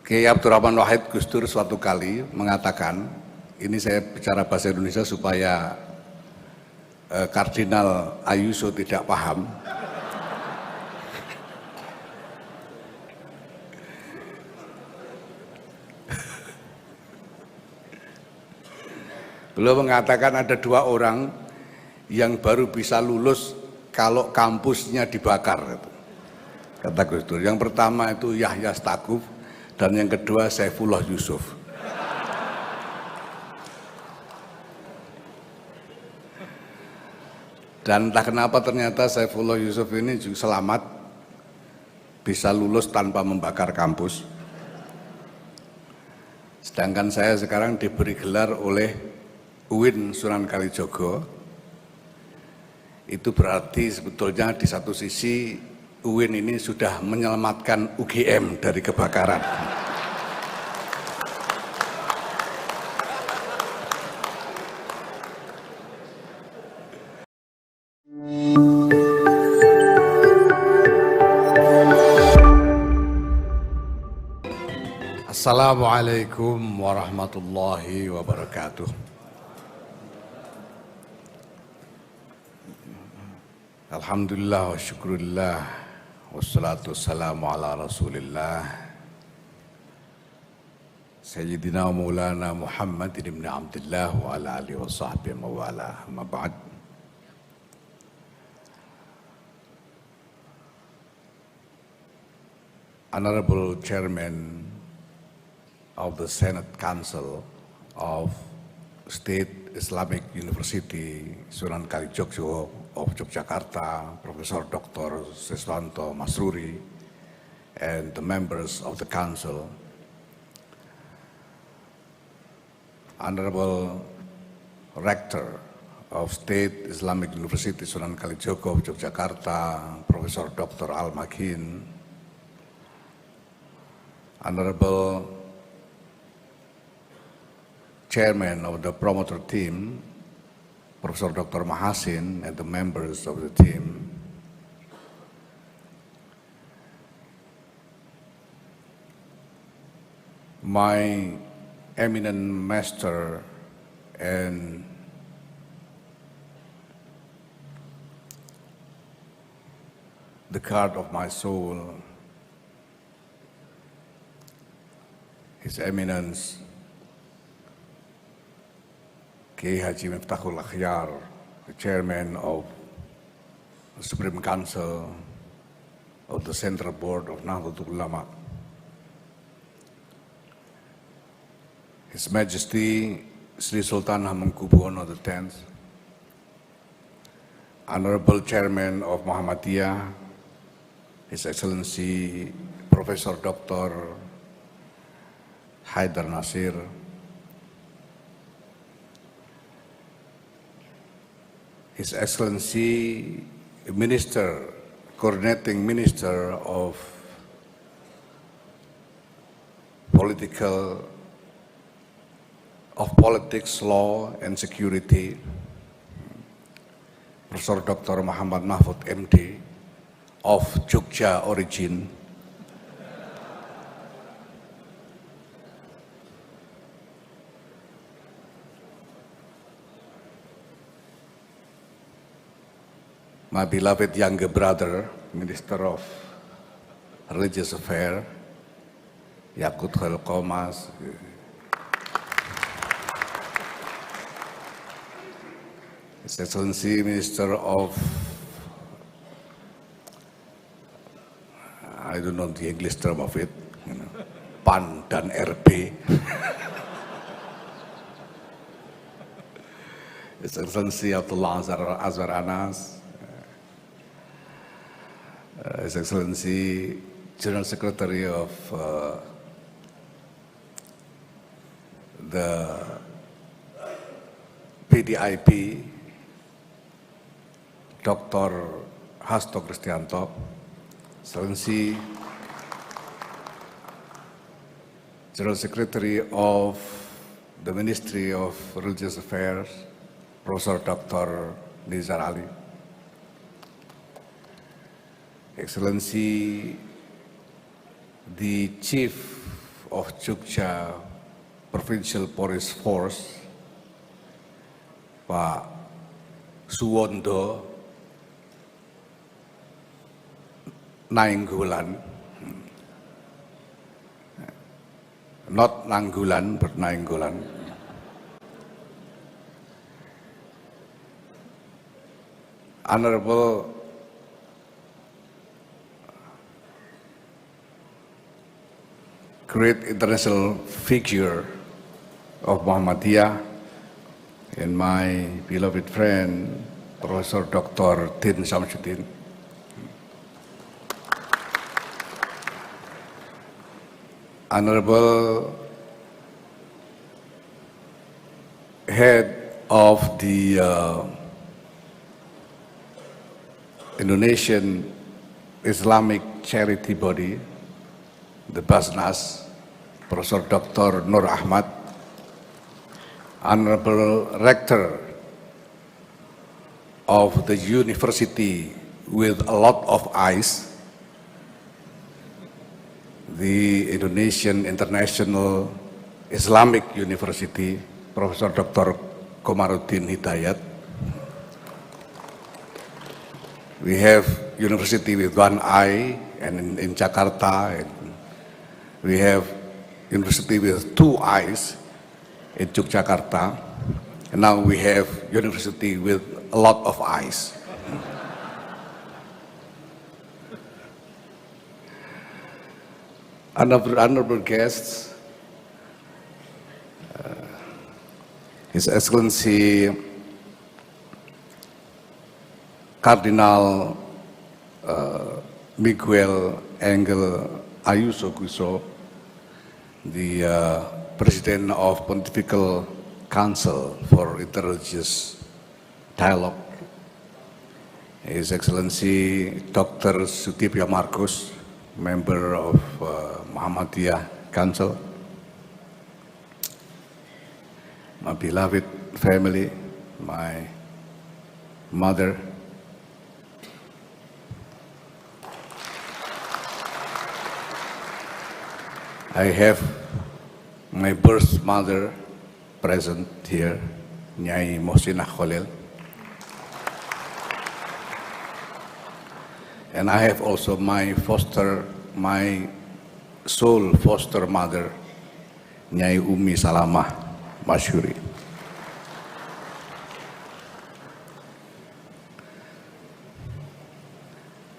Kiai Abdurrahman Wahid Gus Dur suatu kali mengatakan, ini saya bicara bahasa Indonesia supaya Kardinal Ayuso tidak paham. Beliau mengatakan ada dua orang yang baru bisa lulus kalau kampusnya dibakar. Kata Gus Dur, yang pertama itu Yahya Stakuf dan yang kedua Saifullah Yusuf. Dan entah kenapa ternyata Saifullah Yusuf ini juga selamat bisa lulus tanpa membakar kampus. Sedangkan saya sekarang diberi gelar oleh UIN Sunan Kalijogo. Itu berarti sebetulnya di satu sisi UIN ini sudah menyelamatkan UGM dari kebakaran. Assalamualaikum warahmatullahi wabarakatuh. Alhamdulillah wa syukurillah wassalatu wassalamu ala rasulillah Sayyidina Maulana Muhammad ibn Abdullah wa ala alihi wa sahbihi mawala amma ba'd. Honorable Chairman of the Senate Council of State Islamic University Sunan Kalijogo of Yogyakarta, Professor Dr. Siswanto Masruri, and the members of the council, Honorable Rector of State Islamic University Sunan Kalijogo of Yogyakarta, Professor Dr. Al-Makin, Honorable Chairman of the promoter team, Professor Dr. Mahasin, and the members of the team, my eminent master and the guard of my soul, His Eminence Kiai Haji Miftahul Akhyar, the Chairman of the Supreme Council of the Central Board of Nahdlatul Ulama, His Majesty Sri Sultan Hamengkubuwono X, Honorable Chairman of Muhammadiyah, His Excellency Professor Dr. Haidar Nasir, His Excellency Minister, Coordinating Minister of Politics, Law and Security, Professor Dr. Muhammad Mahfud MD of Jogja origin, my beloved younger brother, Minister of Religious Affairs, Yakut Khairul Qomas, His Excellency Minister of, I don't know the English term of it, PAN dan RB, His Excellency Abdullah Azwar Anas, His Excellency General Secretary of the PDIP, Dr. Hasto Kristianto, Excellency General Secretary of the Ministry of Religious Affairs, Professor Dr. Nizar Ali, Excellency the Chief of Jogja Provincial Police Force, Pak Suwondo Nainggolan, not Nanggulan, but Nainggolan. Honorable great international figure of Muhammadiyah and my beloved friend, Professor Dr. Din Samsudin. Honorable head of the Indonesian Islamic charity body, the Basnas, Professor Dr. Nur Ahmad, Honorable Rector of the university with a lot of eyes, the Indonesian International Islamic University, Professor Dr. Komarudin Hidayat. We have university with one eye and in Jakarta, and we have university with two eyes in Yogyakarta, and now we have university with a lot of eyes. Honorable guests, His Excellency Cardinal Miguel Angel Ayuso Gusso, the President of Pontifical Council for Interreligious Dialogue, His Excellency Dr. Sutipya Markus, member of Muhammadiyah Council, my beloved family, my mother, I have my birth mother present here, Nyai Mohsinah Khalil. And I have also my soul foster mother, Nyai Umi Salamah Masyuri.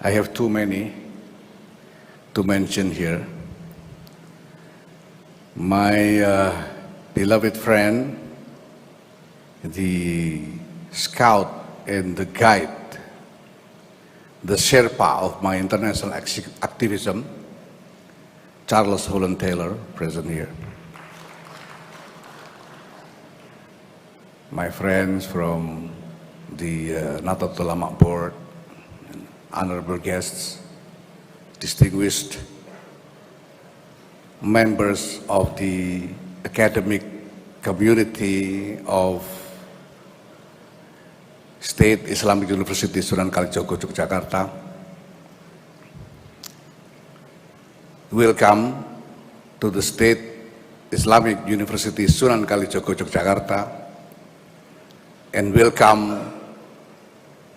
I have too many to mention here. My beloved friend, the scout and the guide, the Sherpa of my international activism, Charles Holland Taylor, present here. My friends from the Nahdlatul Ulama Board, honorable guests, distinguished members of the academic community of State Islamic University Sunan Kalijogo, Yogyakarta. Welcome to the State Islamic University Sunan Kalijogo, Yogyakarta, and welcome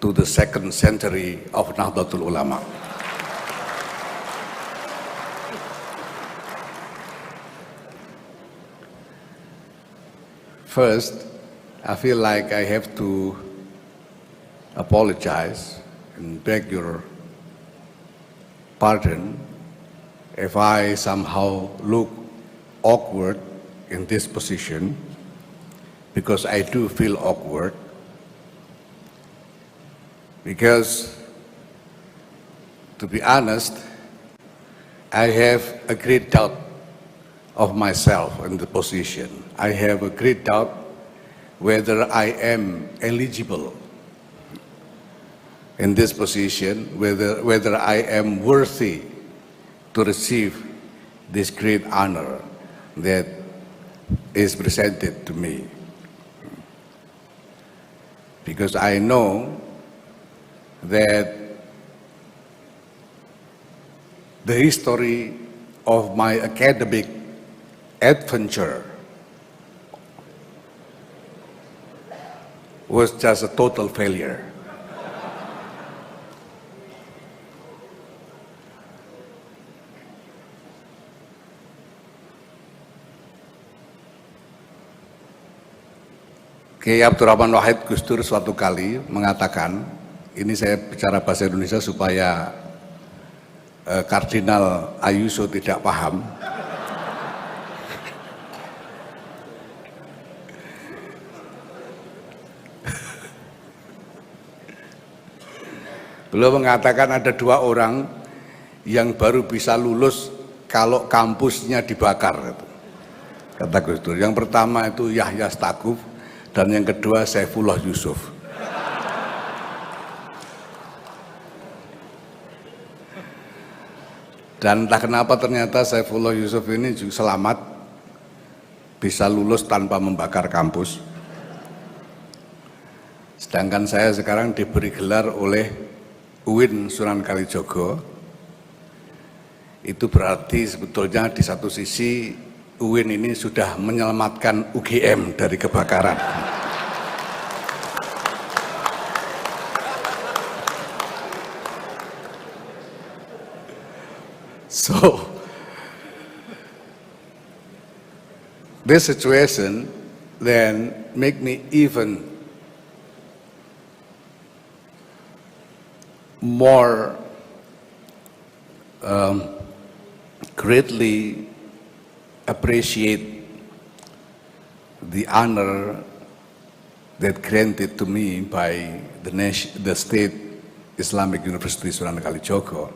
to the second century of Nahdlatul Ulama. First, I feel like I have to apologize and beg your pardon if I somehow look awkward in this position, because I do feel awkward, because to be honest, I have a great doubt of myself in the position. I have a great doubt whether I am eligible in this position, whether I am worthy to receive this great honor that is presented to me. Because I know that the history of my academic adventure was just a total failure. Kiai Abdurrahman Wahid Gus Dur suatu kali mengatakan, ini saya bicara bahasa Indonesia supaya Kardinal Ayuso tidak paham. Beliau mengatakan ada dua orang yang baru bisa lulus kalau kampusnya dibakar. Kata Gus Dur. Yang pertama itu Yahya Stakuf, dan yang kedua Saifullah Yusuf. Dan entah kenapa ternyata Saifullah Yusuf ini juga selamat bisa lulus tanpa membakar kampus. Sedangkan saya sekarang diberi gelar oleh UIN Sunan Kalijogo. Itu berarti sebetulnya di satu sisi UIN ini sudah menyelamatkan UGM dari kebakaran. So, this situation then make me even more greatly appreciate the honor that granted to me by the State Islamic University Sunan Kalijogo,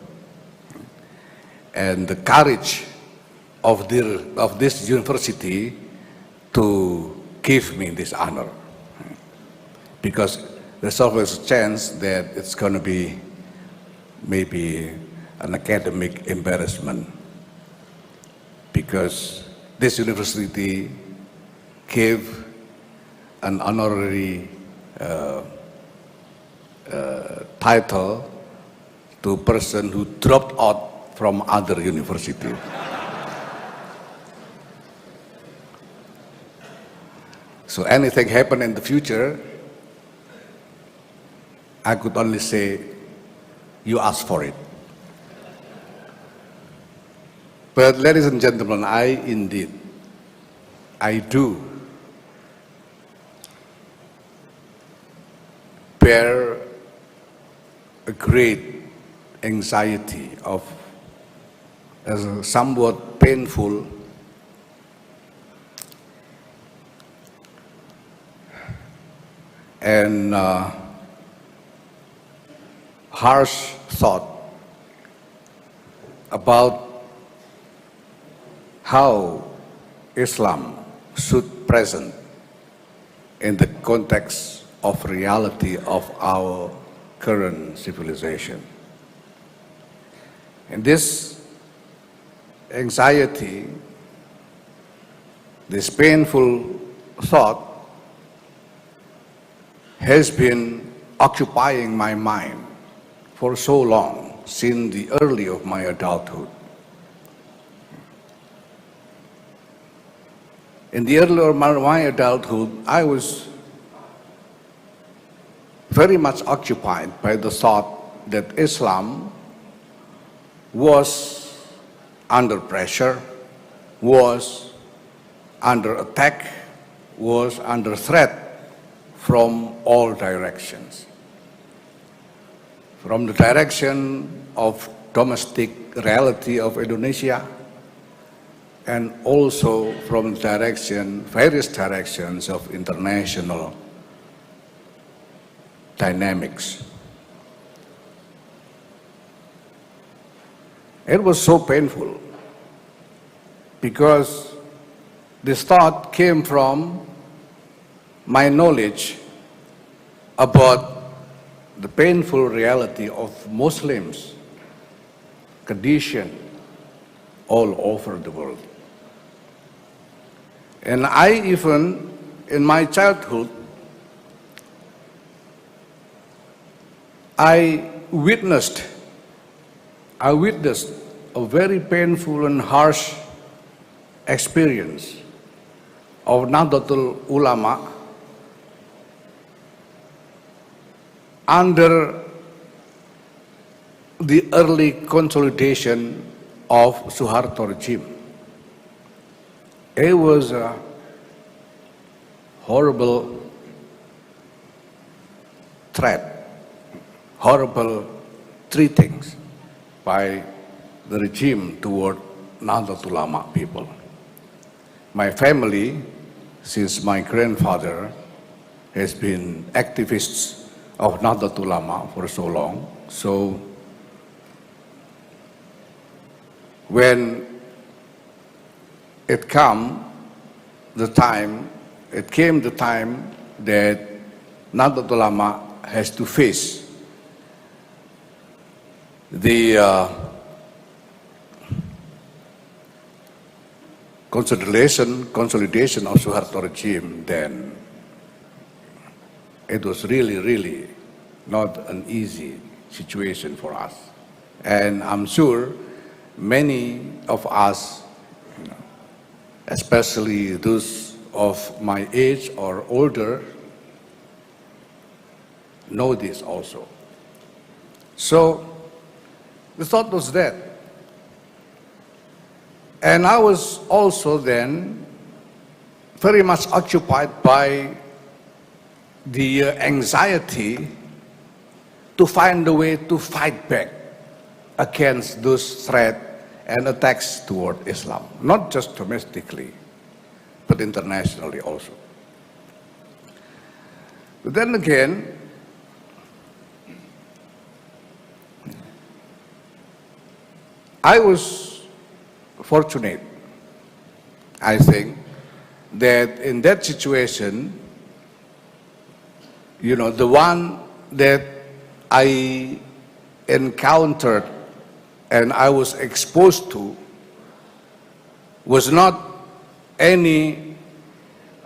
and the courage of this university to give me this honor, because there's always a chance that it's going to be maybe an academic embarrassment, because this university gave an honorary title to a person who dropped out from other university. So anything happen in the future, I could only say, you ask for it. But ladies and gentlemen, I do bear a great anxiety of a somewhat painful and harsh thought about how Islam should present in the context of reality of our current civilization. And this anxiety, this painful thought has been occupying my mind for so long, since the early of my adulthood. In the early of my adulthood, I was very much occupied by the thought that Islam was under pressure, was under attack, was under threat from all directions. From the direction of domestic reality of Indonesia, and also from the various directions of international dynamics. It was so painful because this thought came from my knowledge about the painful reality of Muslims' condition all over the world. And I even, in my childhood, I witnessed a very painful and harsh experience of Nahdlatul Ulama under the early consolidation of Suharto regime. It was a horrible threat, horrible treatings by the regime toward Nahdlatul Ulama people. My family, since my grandfather has been activists of Nahdlatul Ulama for so long, so when it came the time that Nahdlatul Ulama has to face the consolidation of Suharto regime, then it was really not an easy situation for us. And I'm sure many of us, especially those of my age or older, know this also. So the thought was that. And I was also then very much occupied by the anxiety to find a way to fight back against those threats and attacks toward Islam, not just domestically, but internationally also. But then again, I was fortunate, I think, that in that situation, the one that I encountered and I was exposed to was not any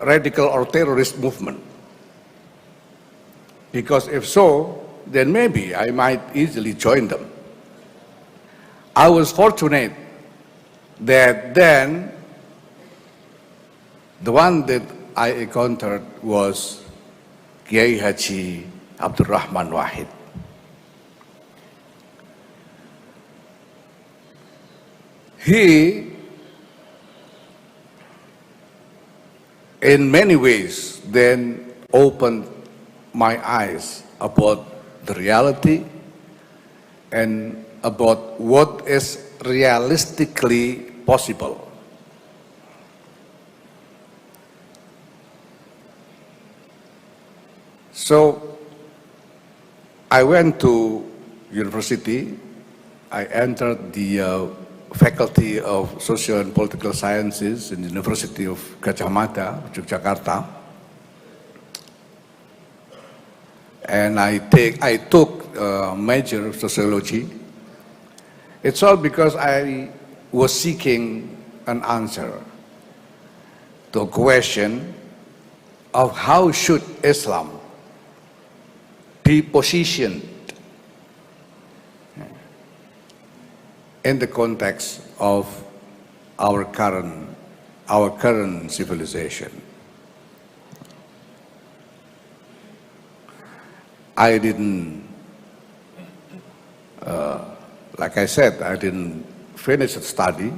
radical or terrorist movement. Because if so, then maybe I might easily join them. I was fortunate that then the one that I encountered was Kiai Haji Abdul Rahman Wahid. He, in many ways, then opened my eyes about the reality and about what is realistically possible. So I went to university. I entered the Faculty of Social and Political Sciences in the University of Gadjah Mada, Yogyakarta. And I took major of sociology. It's all because I was seeking an answer to a question of how should Islam be positioned in the context of our current civilization. I didn't, like I said, I didn't finish the study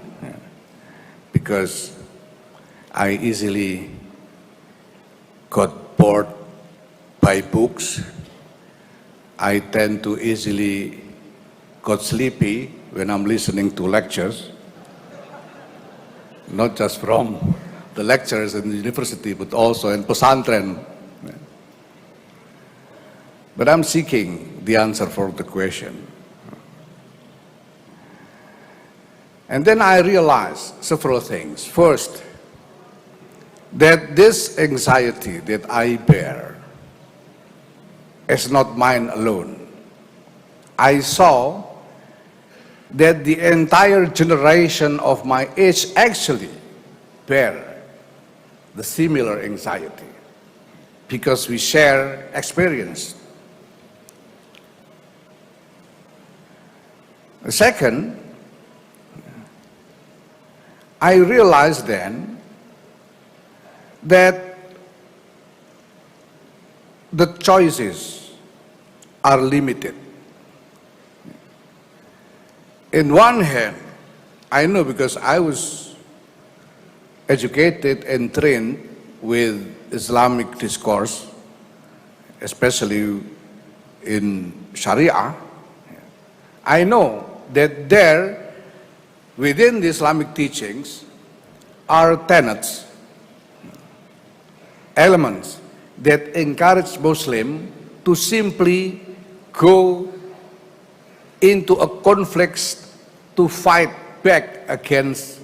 because I easily got bored by books. I tend to easily got sleepy when I'm listening to lectures, not just from the lecturers in the university, but also in pesantren. But I'm seeking the answer for the question. And then I realized several things. First, that this anxiety that I bear is not mine alone. I saw that the entire generation of my age actually bear the similar anxiety because we share experience. Second, I realized then that the choices are limited. In one hand, I know because I was educated and trained with Islamic discourse, especially in Sharia. I know that there, within the Islamic teachings, are tenets, elements that encourage Muslim to simply go into a conflict to fight back against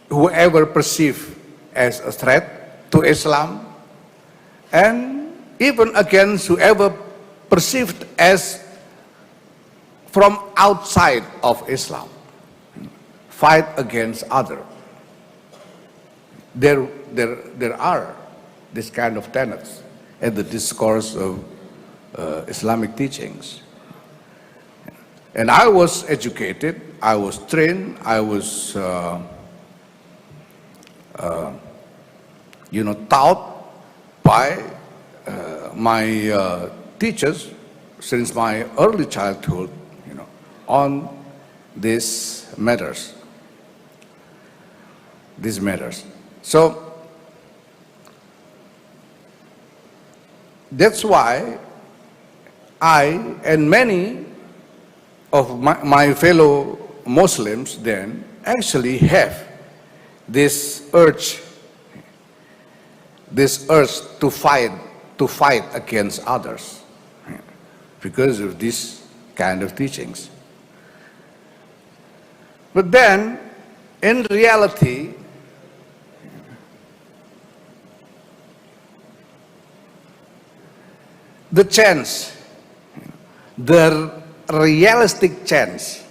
whoever perceived as a threat to Islam, and even against whoever perceived as from outside of Islam. Fight against others. There are this kind of tenets in the discourse of Islamic teachings. And I was educated, I was trained, I was taught by my teachers since my early childhood, on these matters. So that's why I and many of my fellow Muslims then actually have this urge to fight against others because of this kind of teachings. But then, in reality, the chance, the realistic chance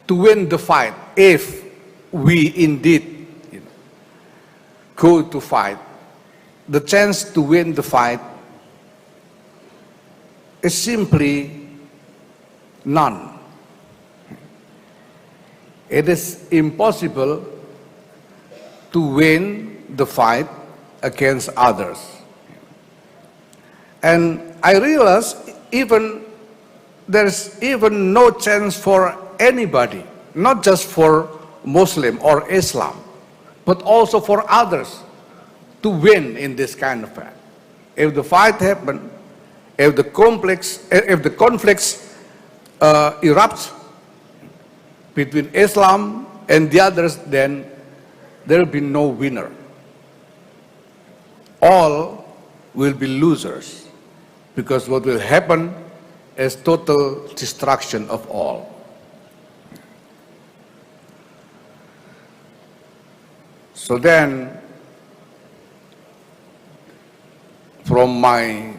to win the fight, if we indeed go to fight, the chance to win the fight is simply none. It is impossible to win the fight against others. And I realize there's even no chance for anybody, not just for Muslim or Islam, but also for others to win in this kind of fight. If the fight happens, if the conflicts erupts between Islam and the others, then there will be no winner. All will be losers, because what will happen is total destruction of all. So then, from my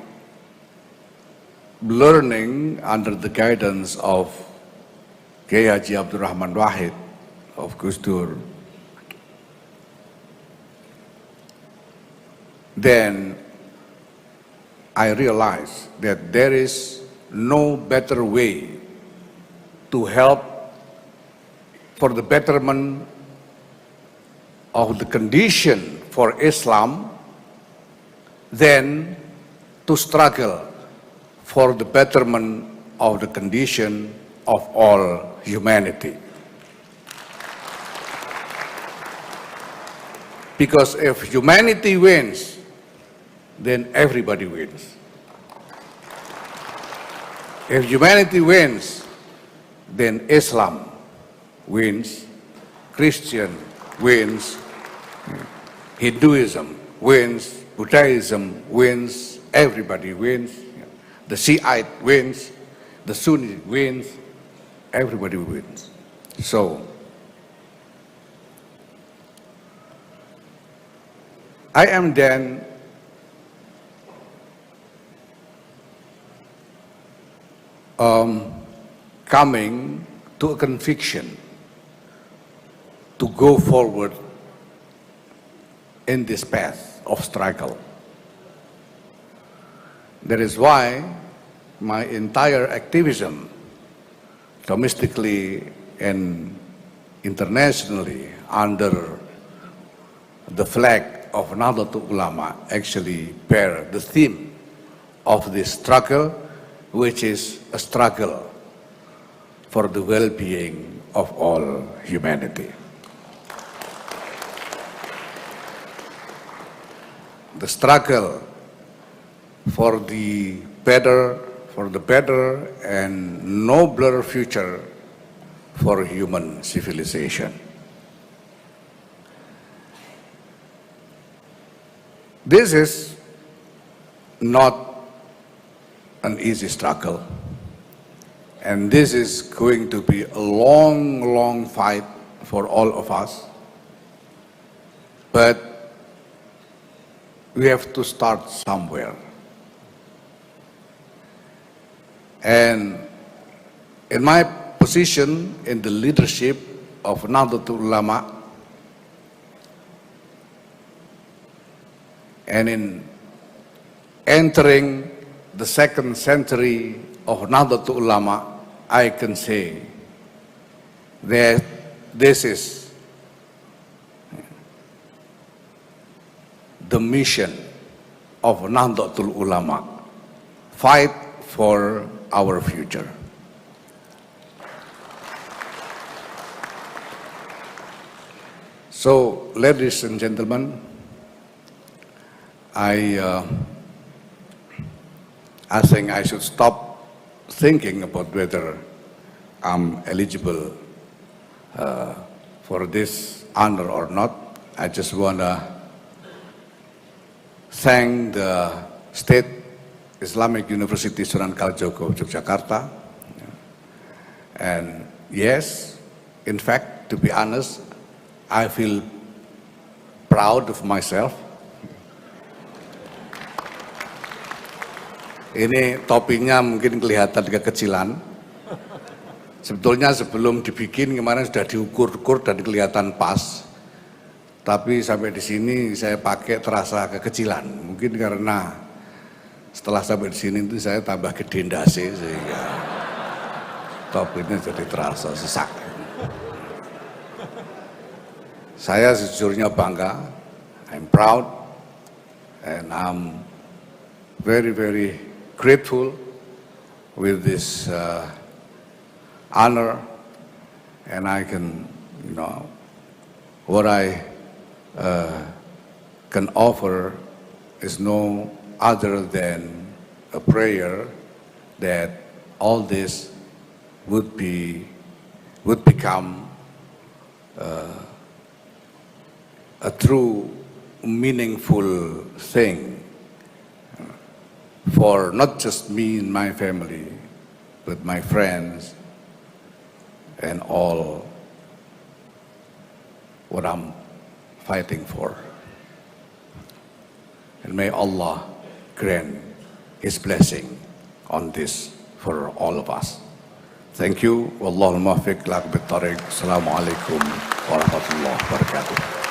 learning under the guidance of Kiai Haji Abdul Rahman Wahid of Gus Dur, then I realized that there is no better way to help for the betterment of the condition for Islam than to struggle for the betterment of the condition of all humanity. Because if humanity wins, then everybody wins. If humanity wins, then Islam wins, Christian wins, Hinduism wins, Buddhism wins, everybody wins. The Shiite wins, the Sunni wins, everybody wins. So, I am then coming to a conviction to go forward in this path of struggle. That is why my entire activism, domestically and internationally under the flag of Nahdlatul Ulama actually bear the theme of this struggle, which is a struggle for the well-being of all humanity. The struggle for the better and nobler future for human civilization. This is not an easy struggle, and this is going to be a long fight for all of us, but we have to start somewhere. And in my position in the leadership of Nahdlatul Ulama, and in entering the second century of Nahdlatul Ulama, I can say that this is the mission of Nahdlatul Ulama: fight for our future. So, ladies and gentlemen, I think I should stop thinking about whether I'm eligible for this honor or not. I just want to thank the State Islamic University Sunan Kalijogo, Yogyakarta. And yes, in fact, to be honest, I feel proud of myself. Ini topinya mungkin kelihatan kekecilan. Sebetulnya sebelum dibikin kemarin sudah diukur-ukur dan kelihatan pas. Tapi sampai di sini saya pakai terasa kekecilan. Mungkin karena setelah sampai di sini itu saya tambah gede ndase sehingga topinya jadi terasa sesak. Saya sejujurnya bangga, I'm proud, and I'm very grateful with this honor, and I can, what I can offer is no other than a prayer that all this would become a true meaningful thing for not just me and my family, but my friends and all what I'm fighting for. And may Allah grant His blessing on this for all of us. Thank you. Wallahul muwaffiq. Assalamualaikum warahmatullahi wabarakatuh.